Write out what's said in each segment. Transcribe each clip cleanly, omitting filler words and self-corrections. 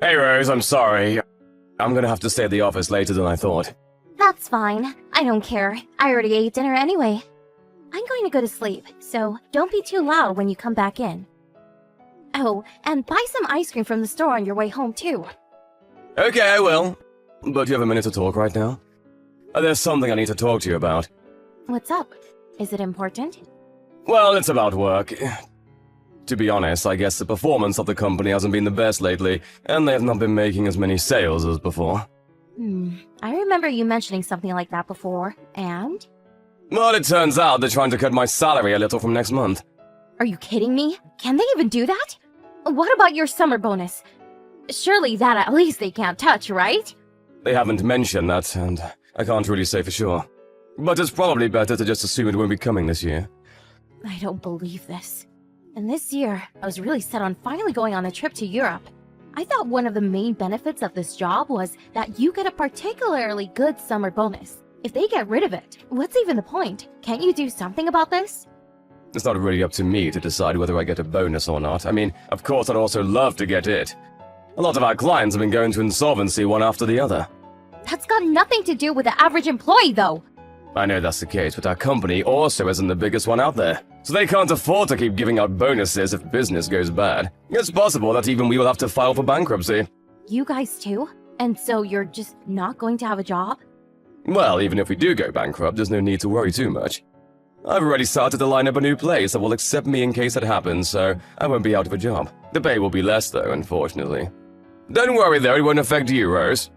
Hey Rose, I'm sorry. I'm gonna have to stay at the office later than I thought. That's fine. I don't care. I already ate dinner anyway. I'm going to go to sleep, so don't be too loud when you come back in. Oh, and buy some ice cream from the store on your way home too. Okay, I will. But you have a minute to talk right now? There's something I need to talk to you about. What's up? Is it important? Well, it's about work. To be honest, I guess the performance of the company hasn't been the best lately, and they have not been making as many sales as before. I remember you mentioning something like that before, and? Well, it turns out they're trying to cut my salary a little from next month. Are you kidding me? Can they even do that? What about your summer bonus? Surely that at least they can't touch, right? They haven't mentioned that, and I can't really say for sure. But it's probably better to just assume it won't be coming this year. I don't believe this. And this year, I was really set on finally going on a trip to Europe. I thought one of the main benefits of this job was that you get a particularly good summer bonus. If they get rid of it, what's even the point? Can't you do something about this? It's not really up to me to decide whether I get a bonus or not. I mean, of course I'd also love to get it. A lot of our clients have been going to insolvency one after the other. That's got nothing to do with the average employee, though. I know that's the case, but our company also isn't the biggest one out there. So they can't afford to keep giving out bonuses if business goes bad. It's possible that even we will have to file for bankruptcy. You guys too? And so you're just not going to have a job? Well, even if we do go bankrupt, there's no need to worry too much. I've already started to line up a new place that will accept me in case that happens, so I won't be out of a job. The pay will be less though, unfortunately. Don't worry though, it won't affect you, Rose.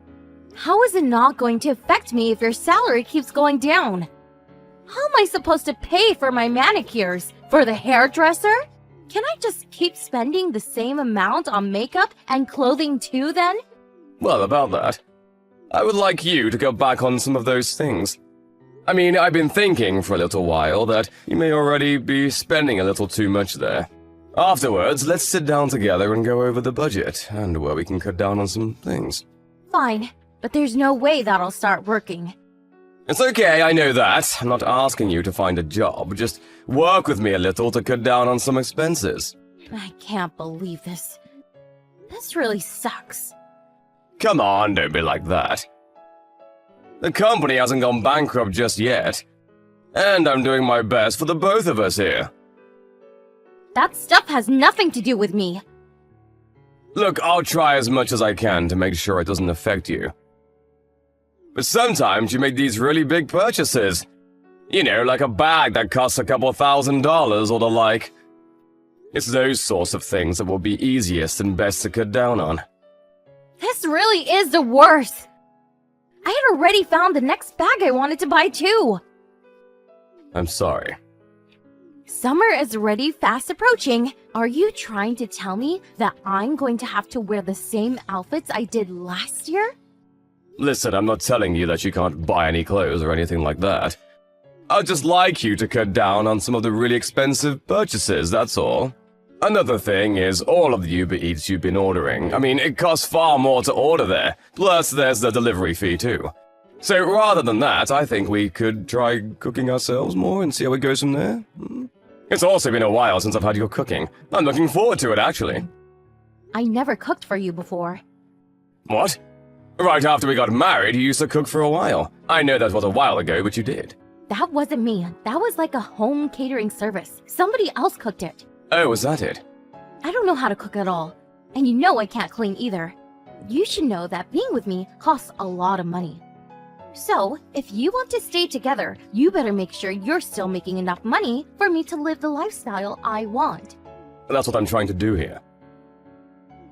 How is it not going to affect me if your salary keeps going down? How am I supposed to pay for my manicures? For the hairdresser? Can I just keep spending the same amount on makeup and clothing too then? Well, about that, I would like you to go back on some of those things. I mean, I've been thinking for a little while that you may already be spending a little too much there. Afterwards, let's sit down together and go over the budget, and where we can cut down on some things. Fine, but there's no way that'll start working. It's okay, I know that. I'm not asking you to find a job, just work with me a little to cut down on some expenses. I can't believe this. This really sucks. Come on, don't be like that. The company hasn't gone bankrupt just yet. And I'm doing my best for the both of us here. That stuff has nothing to do with me. Look, I'll try as much as I can to make sure it doesn't affect you. But sometimes you make these really big purchases. You know, like a bag that costs a couple $1,000s or the like. It's those sorts of things that will be easiest and best to cut down on. This really is the worst. I had already found the next bag I wanted to buy too. I'm sorry. Summer is already fast approaching. Are you trying to tell me that I'm going to have to wear the same outfits I did last year? Listen, I'm not telling you that you can't buy any clothes or anything like that. I'd just like you to cut down on some of the really expensive purchases, that's all. Another thing is all of the Uber Eats you've been ordering. I mean, it costs far more to order there. Plus, there's the delivery fee too. So rather than that, I think we could try cooking ourselves more and see how it goes from there. It's also been a while since I've had your cooking. I'm looking forward to it, actually. I never cooked for you before. What? Right after we got married, you used to cook for a while. I know that was a while ago, but you did. That wasn't me. That was like a home catering service. Somebody else cooked it. Oh, was that it? I don't know how to cook at all. And you know I can't clean either. You should know that being with me costs a lot of money. So, if you want to stay together, you better make sure you're still making enough money for me to live the lifestyle I want. That's what I'm trying to do here.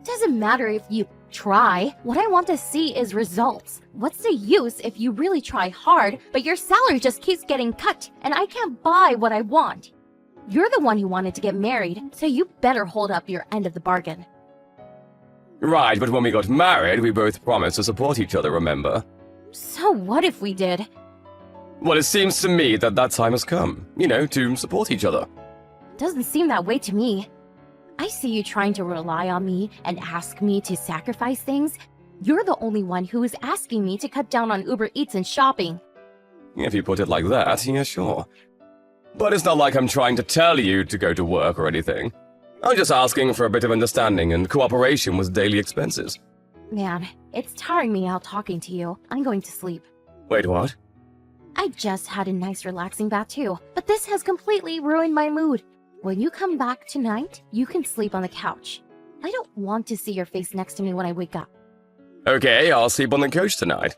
Doesn't matter if you try. What I want to see is results. What's the use if you really try hard, but your salary just keeps getting cut and I can't buy what I want? You're the one who wanted to get married, so you better hold up your end of the bargain. Right, but when we got married, we both promised to support each other, remember? So what if we did? Well, it seems to me that that time has come, you know, to support each other. Doesn't seem that way to me. I see you trying to rely on me and ask me to sacrifice things. You're the only one who is asking me to cut down on Uber Eats and shopping. If you put it like that, yeah, sure. But it's not like I'm trying to tell you to go to work or anything. I'm just asking for a bit of understanding and cooperation with daily expenses. Man, it's tiring me out talking to you. I'm going to sleep. Wait, what? I just had a nice relaxing bath too, but this has completely ruined my mood. When you come back tonight, you can sleep on the couch. I don't want to see your face next to me when I wake up. Okay, I'll sleep on the couch tonight.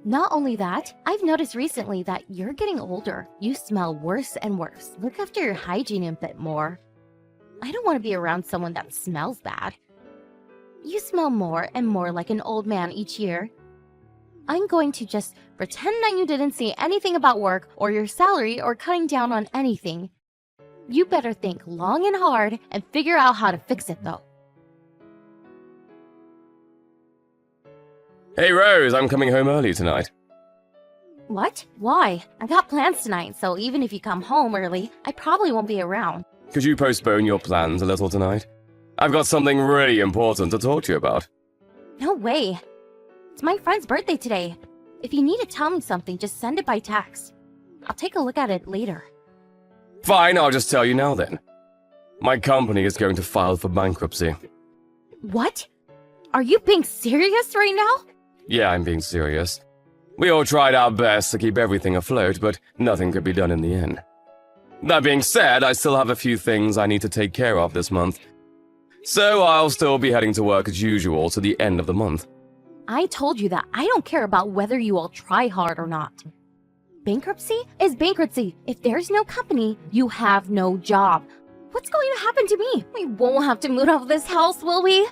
Not only that, I've noticed recently that you're getting older. You smell worse and worse. Look after your hygiene a bit more. I don't want to be around someone that smells bad. You smell more and more like an old man each year. I'm going to just pretend that you didn't say anything about work or your salary or cutting down on anything. You better think long and hard and figure out how to fix it though. Hey Rose, I'm coming home early tonight. What? Why? I got plans tonight, so even if you come home early, I probably won't be around. Could you postpone your plans a little tonight? I've got something really important to talk to you about. No way. It's my friend's birthday today. If you need to tell me something, just send it by text. I'll take a look at it later. Fine, I'll just tell you now then. My company is going to file for bankruptcy. What? Are you being serious right now? Yeah, I'm being serious. We all tried our best to keep everything afloat, but nothing could be done in the end. That being said, I still have a few things I need to take care of this month. So I'll still be heading to work as usual to the end of the month. I told you that I don't care about whether you all try hard or not. Bankruptcy is bankruptcy. If there's no company, you have no job. What's going to happen to me? We won't have to move out of this house, will we?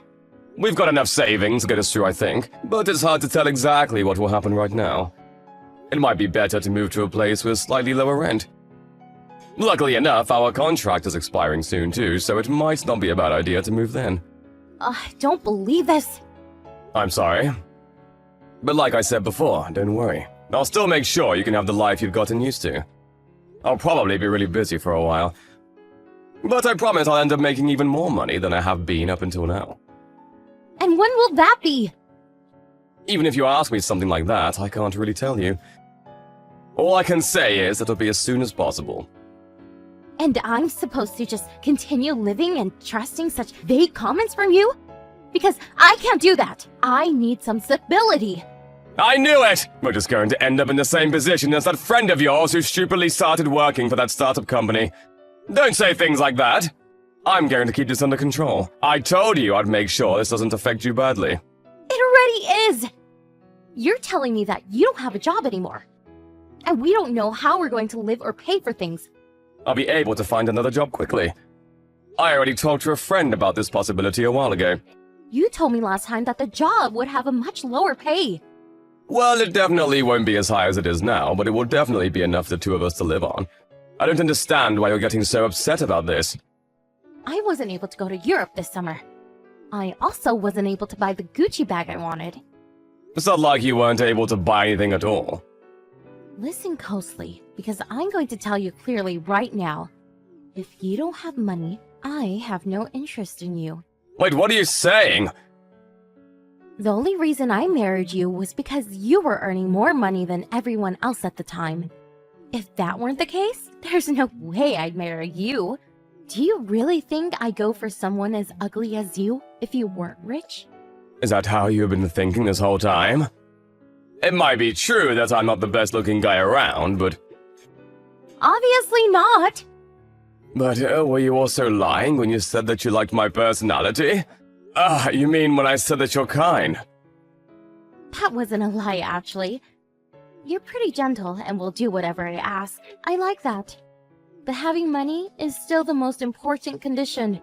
We've got enough savings to get us through, I think, but it's hard to tell exactly what will happen right now. It might be better to move to a place with slightly lower rent. Luckily enough, our contract is expiring soon too, so it might not be a bad idea to move then. I don't believe this. I'm sorry. But like I said before, don't worry. I'll still make sure you can have the life you've gotten used to. I'll probably be really busy for a while. But I promise I'll end up making even more money than I have been up until now. And when will that be? Even if you ask me something like that, I can't really tell you. All I can say is it'll be as soon as possible. And I'm supposed to just continue living and trusting such vague comments from you? Because I can't do that. I need some stability. I knew it! We're just going to end up in the same position as that friend of yours who stupidly started working for that startup company. Don't say things like that. I'm going to keep this under control. I told you I'd make sure this doesn't affect you badly. It already is! You're telling me that you don't have a job anymore. And we don't know how we're going to live or pay for things. I'll be able to find another job quickly. I already talked to a friend about this possibility a while ago. You told me last time that the job would have a much lower pay. Well, it definitely won't be as high as it is now, but it will definitely be enough for the two of us to live on. I don't understand why you're getting so upset about this. I wasn't able to go to Europe this summer. I also wasn't able to buy the Gucci bag I wanted. It's not like you weren't able to buy anything at all. Listen closely, because I'm going to tell you clearly right now. If you don't have money, I have no interest in you. Wait, what are you saying? The only reason I married you was because you were earning more money than everyone else at the time. If that weren't the case, there's no way I'd marry you. Do you really think I'd go for someone as ugly as you if you weren't rich? Is that how you've been thinking this whole time? It might be true that I'm not the best looking guy around, but... Obviously not! But were you also lying when you said that you liked my personality? You mean when I said that you're kind? That wasn't a lie, actually. You're pretty gentle and will do whatever I ask. I like that. But having money is still the most important condition.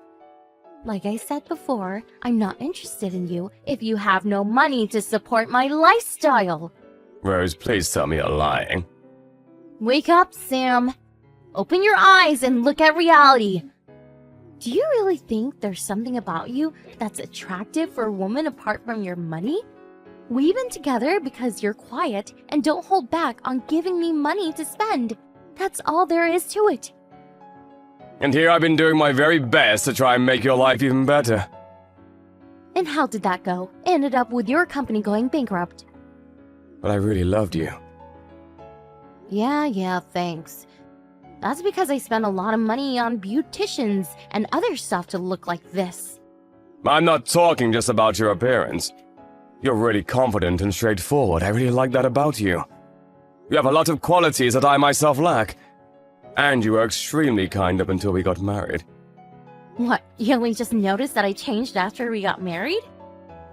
Like I said before, I'm not interested in you if you have no money to support my lifestyle. Rose, please tell me you're lying. Wake up, Sam. Open your eyes and look at reality. Do you really think there's something about you that's attractive for a woman apart from your money? We've been together because you're quiet and don't hold back on giving me money to spend. That's all there is to it. And here I've been doing my very best to try and make your life even better. And how did that go? Ended up with your company going bankrupt. But I really loved you. Yeah, thanks. That's because I spent a lot of money on beauticians and other stuff to look like this. I'm not talking just about your appearance. You're really confident and straightforward. I really like that about you. You have a lot of qualities that I myself lack. And you were extremely kind up until we got married. What, you only just noticed that I changed after we got married?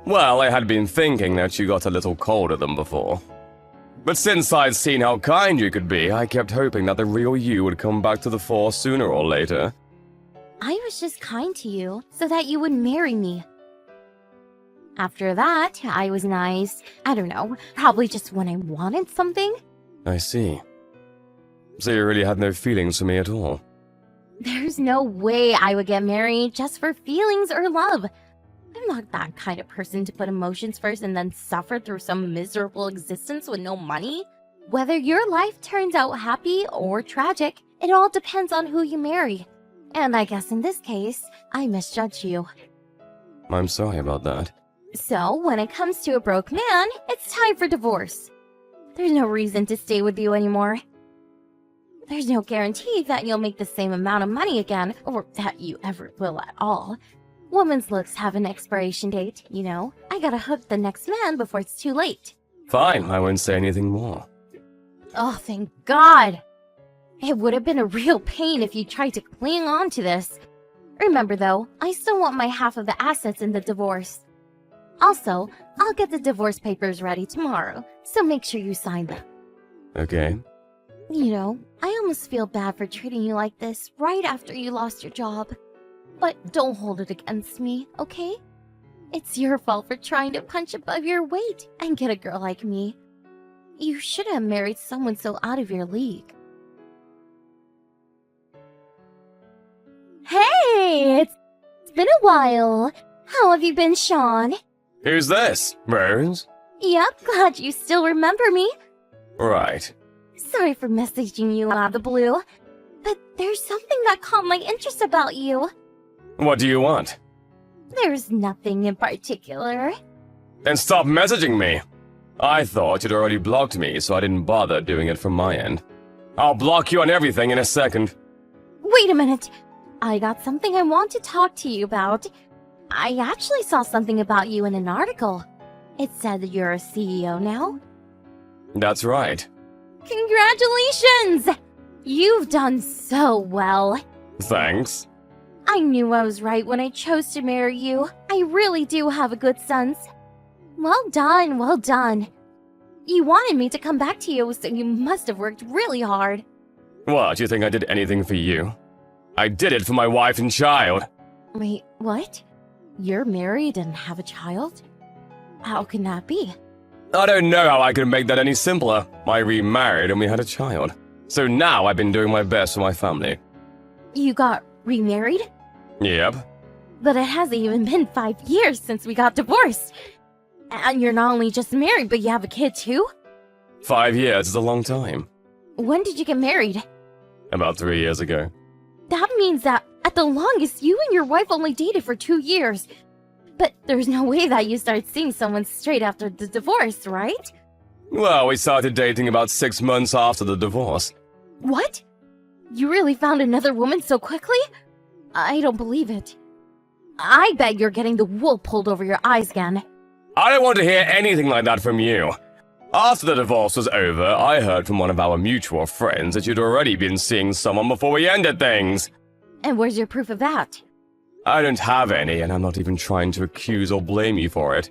Well, I had been thinking that you got a little colder than before. But since I'd seen how kind you could be, I kept hoping that the real you would come back to the fore sooner or later. I was just kind to you so that you would marry me. After that, I was nice. I don't know, probably just when I wanted something. I see. So you really had no feelings for me at all? There's no way I would get married just for feelings or love. I'm not that kind of person to put emotions first and then suffer through some miserable existence with no money. Whether your life turns out happy or tragic, it all depends on who you marry. And I guess in this case, I misjudged you. I'm sorry about that. So, when it comes to a broke man, it's time for divorce. There's no reason to stay with you anymore. There's no guarantee that you'll make the same amount of money again, or that you ever will at all. Women's looks have an expiration date, you know. I gotta hook the next man before it's too late. Fine, I won't say anything more. Oh, thank God! It would have been a real pain if you tried to cling on to this. Remember though, I still want my half of the assets in the divorce. Also, I'll get the divorce papers ready tomorrow, so make sure you sign them. Okay. You know, I almost feel bad for treating you like this right after you lost your job. But don't hold it against me, okay? It's your fault for trying to punch above your weight and get a girl like me. You should have married someone so out of your league. Hey, it's been a while. How have you been, Sean? Who's this? Rose? Yep, glad you still remember me. Right. Sorry for messaging you out of the blue, but there's something that caught my interest about you. What do you want? There's nothing in particular. Then stop messaging me. I thought you'd already blocked me, so I didn't bother doing it from my end. I'll block you on everything in a second. Wait a minute. I got something I want to talk to you about. I actually saw something about you in an article. It said that you're a CEO now. That's right. Congratulations! You've done so well. Thanks. I knew I was right when I chose to marry you. I really do have a good sense. Well done, well done. You wanted me to come back to you, so you must have worked really hard. What, you think I did anything for you? I did it for my wife and child. Wait, what? You're married and have a child? How can that be? I don't know how I could make that any simpler. I remarried and we had a child. So now I've been doing my best for my family. You got remarried? Yep. But it hasn't even been 5 years since we got divorced. And you're not only just married, but you have a kid too? 5 years is a long time. When did you get married? About 3 years ago. That means that, at the longest, you and your wife only dated for 2 years. But there's no way that you started seeing someone straight after the divorce, right? Well, we started dating about 6 months after the divorce. What? You really found another woman so quickly? I don't believe it. I bet you're getting the wool pulled over your eyes again. I don't want to hear anything like that from you. After the divorce was over, I heard from one of our mutual friends that you'd already been seeing someone before we ended things. And where's your proof of that? I don't have any, and I'm not even trying to accuse or blame you for it.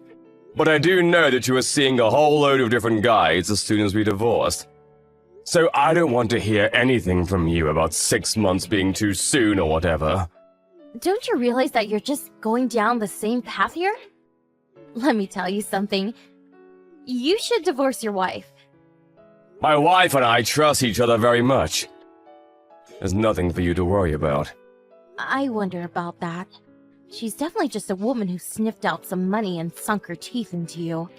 But I do know that you were seeing a whole load of different guys as soon as we divorced. So I don't want to hear anything from you about 6 months being too soon or whatever. Don't you realize that you're just going down the same path here? Let me tell you something. You should divorce your wife. My wife and I trust each other very much. There's nothing for you to worry about. I wonder about that. She's definitely just a woman who sniffed out some money and sunk her teeth into you.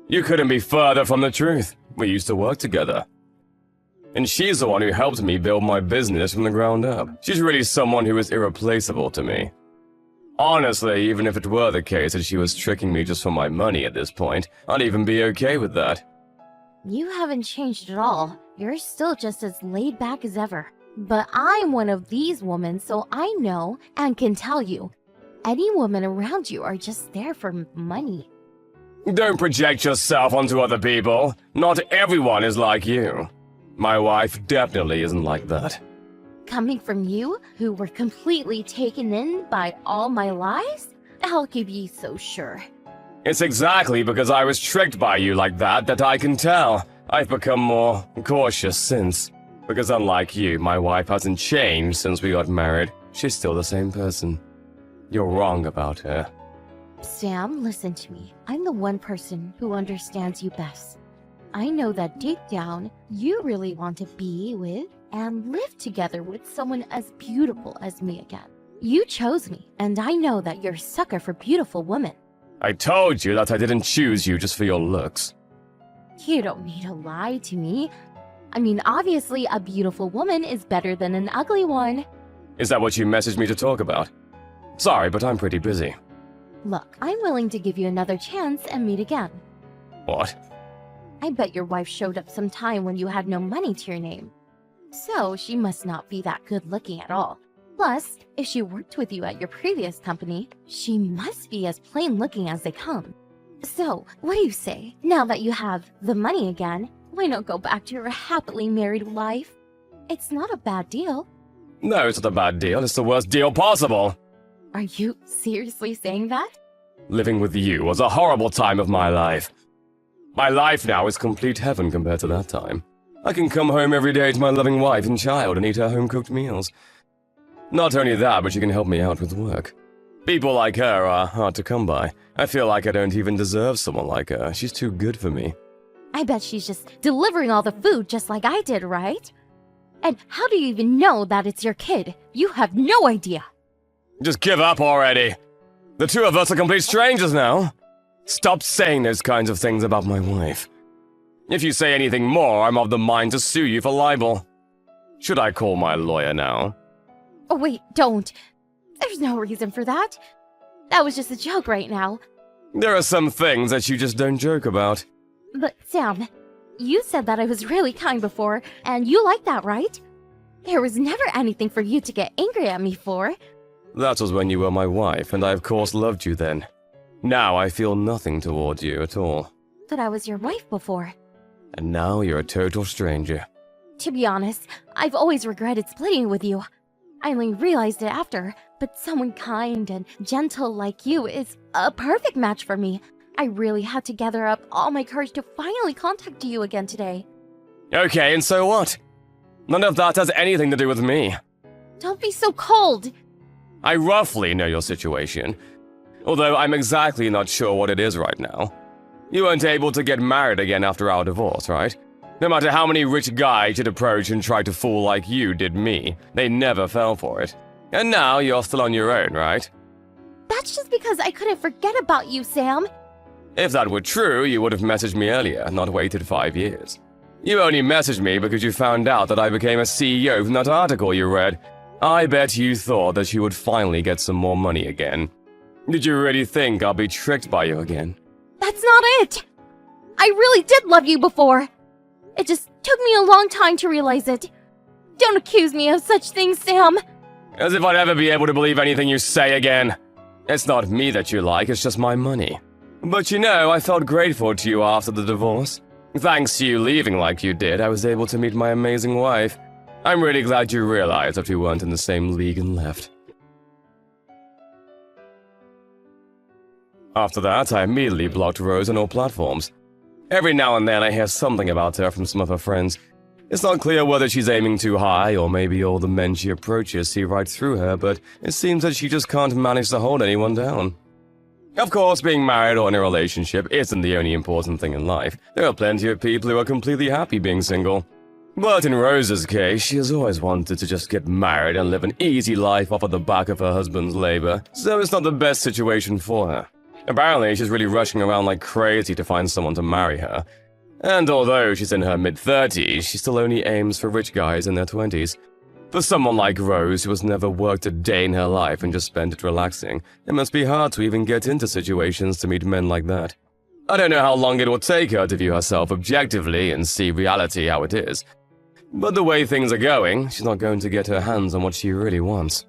You couldn't be further from the truth. We used to work together. And she's the one who helped me build my business from the ground up. She's really someone who is irreplaceable to me. Honestly, even if it were the case that she was tricking me just for my money at this point, I'd even be okay with that. You haven't changed at all. You're still just as laid back as ever. But I'm one of these women, so I know and can tell you, any women around you are just there for money. Don't project yourself onto other people. Not everyone is like you. My wife definitely isn't like that. Coming from you, who were completely taken in by all my lies? How could you be so sure? It's exactly because I was tricked by you like that I can tell. I've become more cautious since. Because unlike you, my wife hasn't changed since we got married. She's still the same person. You're wrong about her. Sam, listen to me. I'm the one person who understands you best. I know that deep down, you really want to be with and live together with someone as beautiful as me again. You chose me, and I know that you're a sucker for beautiful women. I told you that I didn't choose you just for your looks. You don't need to lie to me. I mean, obviously, a beautiful woman is better than an ugly one. Is that what you messaged me to talk about? Sorry, but I'm pretty busy. Look, I'm willing to give you another chance and meet again. What? I bet your wife showed up sometime when you had no money to your name. So she must not be that good looking at all. Plus, if she worked with you at your previous company, she must be as plain looking as they come. So, what do you say? Now that you have the money again, why not go back to your happily married life? It's not a bad deal. No, it's not a bad deal. It's the worst deal possible. Are you seriously saying that? Living with you was a horrible time of my life. My life now is complete heaven compared to that time. I can come home every day to my loving wife and child and eat her home-cooked meals. Not only that, but she can help me out with work. People like her are hard to come by. I feel like I don't even deserve someone like her. She's too good for me. I bet she's just delivering all the food just like I did, right? And how do you even know that it's your kid? You have no idea. Just give up already. The two of us are complete strangers now. Stop saying those kinds of things about my wife. If you say anything more, I'm of the mind to sue you for libel. Should I call my lawyer now? Oh wait, don't. There's no reason for that. That was just a joke right now. There are some things that you just don't joke about. But Sam, you said that I was really kind before, and you like that, right? There was never anything for you to get angry at me for. That was when you were my wife, and I of course loved you then. Now I feel nothing toward you at all. But I was your wife before. And now you're a total stranger. To be honest, I've always regretted splitting with you. I only realized it after, but someone kind and gentle like you is a perfect match for me. I really had to gather up all my courage to finally contact you again today. Okay, and so what? None of that has anything to do with me. Don't be so cold! I roughly know your situation, although I'm exactly not sure what it is right now. You weren't able to get married again after our divorce, right? No matter how many rich guys you'd approach and try to fool like you did me, they never fell for it. And now you're still on your own, right? That's just because I couldn't forget about you, Sam. If that were true, you would have messaged me earlier, not waited 5 years. You only messaged me because you found out that I became a CEO from that article you read. I bet you thought that you would finally get some more money again. Did you really think I'll be tricked by you again? That's not it! I really did love you before. It just took me a long time to realize it. Don't accuse me of such things, Sam. As if I'd ever be able to believe anything you say again. It's not me that you like, it's just my money. But you know, I felt grateful to you after the divorce. Thanks to you leaving like you did, I was able to meet my amazing wife. I'm really glad you realized that we weren't in the same league and left. After that, I immediately blocked Rose on all platforms. Every now and then I hear something about her from some of her friends. It's not clear whether she's aiming too high, or maybe all the men she approaches see right through her, but it seems that she just can't manage to hold anyone down. Of course, being married or in a relationship isn't the only important thing in life. There are plenty of people who are completely happy being single. But in Rose's case, she has always wanted to just get married and live an easy life off of the back of her husband's labor, so it's not the best situation for her. Apparently, she's really rushing around like crazy to find someone to marry her. And although she's in her mid-30s, she still only aims for rich guys in their 20s. For someone like Rose, who has never worked a day in her life and just spent it relaxing, it must be hard to even get into situations to meet men like that. I don't know how long it will take her to view herself objectively and see reality how it is. But the way things are going, she's not going to get her hands on what she really wants.